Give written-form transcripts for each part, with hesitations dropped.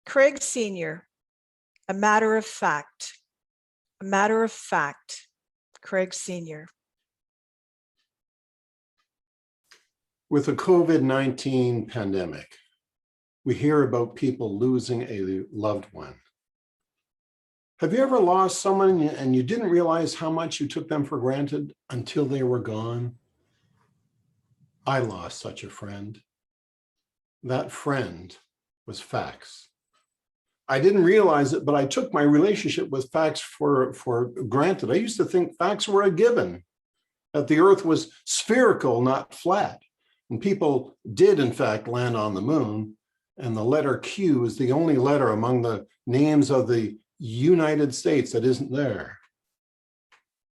Craig Sr., a matter of fact. A matter of fact, Craig Sr. With the COVID-19 pandemic, we hear about people losing a loved one. Have you ever lost someone and you didn't realize how much you took them for granted until they were gone? I lost such a friend. That friend was fax. I didn't realize it, but I took my relationship with fax for granted. I used to think facts were a given, that the earth was spherical, not flat. And people did, in fact, land on the moon. And the letter Q is the only letter among the names of the United States that isn't there.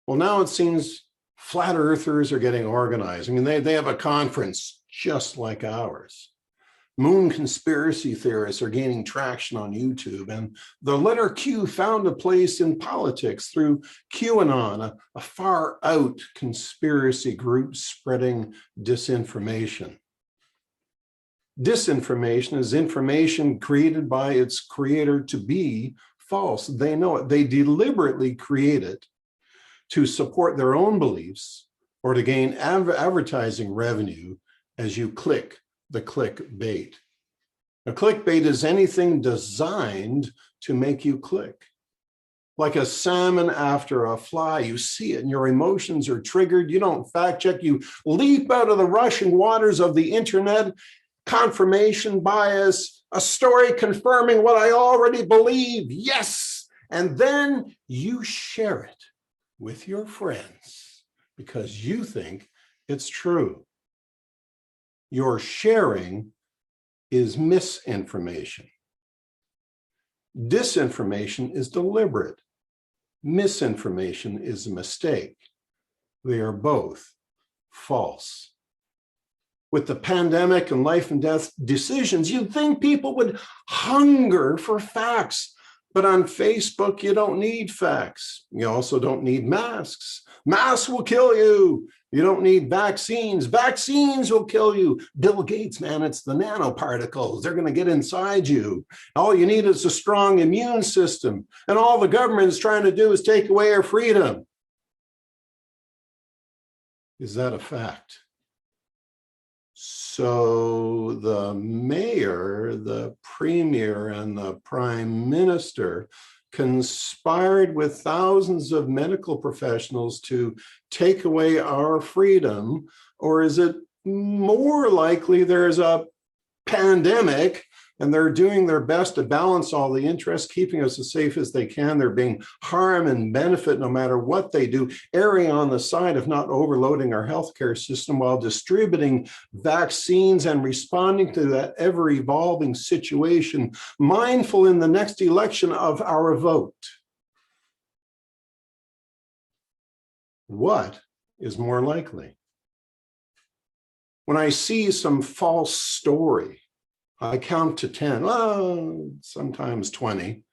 Well, now it seems flat earthers are getting organized. I mean, they have a conference just like ours. Moon conspiracy theorists are gaining traction on YouTube, and the letter Q found a place in politics through QAnon, a far out conspiracy group spreading disinformation. Disinformation is information created by its creator to be false. They know it. They deliberately create it to support their own beliefs or to gain advertising revenue as you click the clickbait. Now, clickbait is anything designed to make you click. Like a salmon after a fly, you see it and your emotions are triggered. You don't fact check, you leap out of the rushing waters of the internet, confirmation bias, a story confirming what I already believe, yes. And then you share it with your friends because you think it's true. Your sharing is misinformation. Disinformation is deliberate. Misinformation is a mistake. They are both false. With the pandemic and life and death decisions, you'd think people would hunger for facts. But on Facebook, you don't need facts. You also don't need masks. Masks will kill you. You don't need vaccines. Vaccines will kill you. Bill Gates, man, it's the nanoparticles. They're going to get inside you. All you need is a strong immune system. And all the government is trying to do is take away our freedom. Is that a fact? So the mayor, the premier, and the prime minister conspired with thousands of medical professionals to take away our freedom? Or is it more likely there's a pandemic and they're doing their best to balance all the interests, keeping us as safe as they can? They're being harm and benefit no matter what they do, erring on the side of not overloading our healthcare system while distributing vaccines and responding to that ever-evolving situation, mindful in the next election of our vote. What is more likely? When I see some false story, I count to 10, sometimes 20.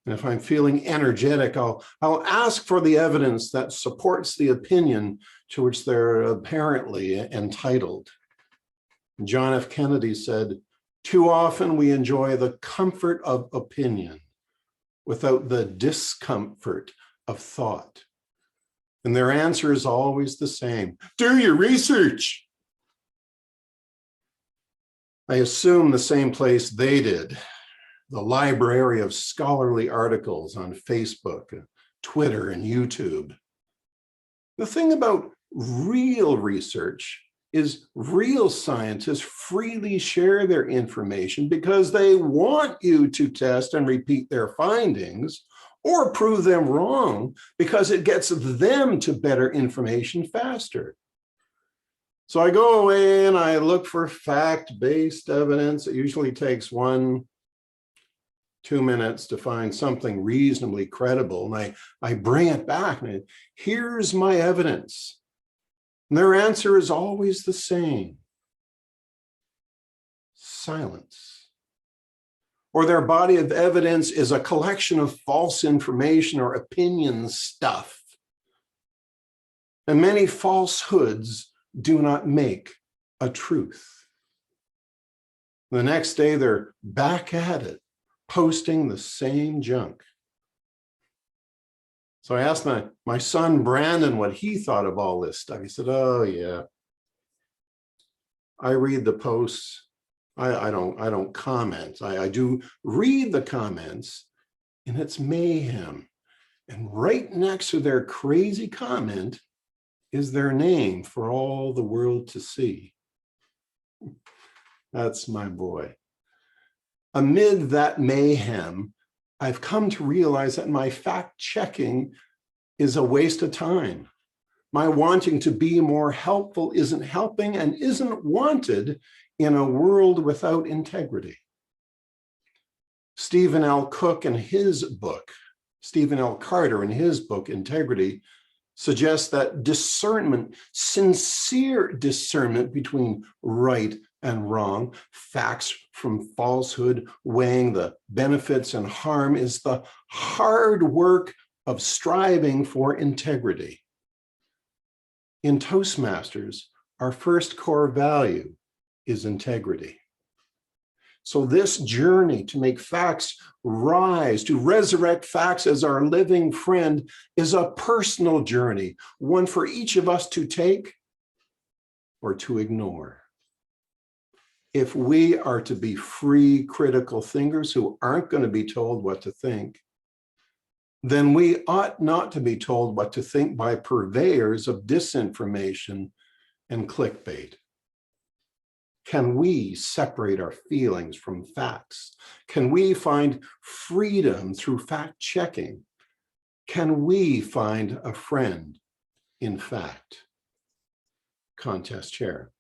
And if I'm feeling energetic, I'll ask for the evidence that supports the opinion to which they're apparently entitled. John F. Kennedy said, "Too often we enjoy the comfort of opinion without the discomfort of thought." And their answer is always the same: do your research. I assume the same place they did, the library of scholarly articles on Facebook, Twitter, and YouTube. The thing about real research is real scientists freely share their information because they want you to test and repeat their findings or prove them wrong because it gets them to better information faster. So I go away and I look for fact-based evidence. It usually takes 1-2 minutes to find something reasonably credible. And I bring it back and here's my evidence. And their answer is always the same: silence. Or their body of evidence is a collection of false information or opinion stuff. And many falsehoods do not make a truth. The next day, they're back at it, posting the same junk. So I asked my son, Brandon, what he thought of all this stuff. He said, oh yeah, I read the posts. I don't comment. I do read the comments, and it's mayhem. And right next to their crazy comment is their name for all the world to see. That's my boy. Amid that mayhem, I've come to realize that my fact checking is a waste of time. My wanting to be more helpful isn't helping and isn't wanted in a world without integrity. Stephen L. Carter in his book, Integrity, suggests that discernment, sincere discernment between right and wrong, facts from falsehood, weighing the benefits and harm, is the hard work of striving for integrity. In Toastmasters, our first core value is integrity. So this journey to make facts rise, to resurrect facts as our living friend, is a personal journey, one for each of us to take or to ignore. If we are to be free, critical thinkers who aren't going to be told what to think, then we ought not to be told what to think by purveyors of disinformation and clickbait. Can we separate our feelings from facts? Can we find freedom through fact checking? Can we find a friend in fact? Contest chair.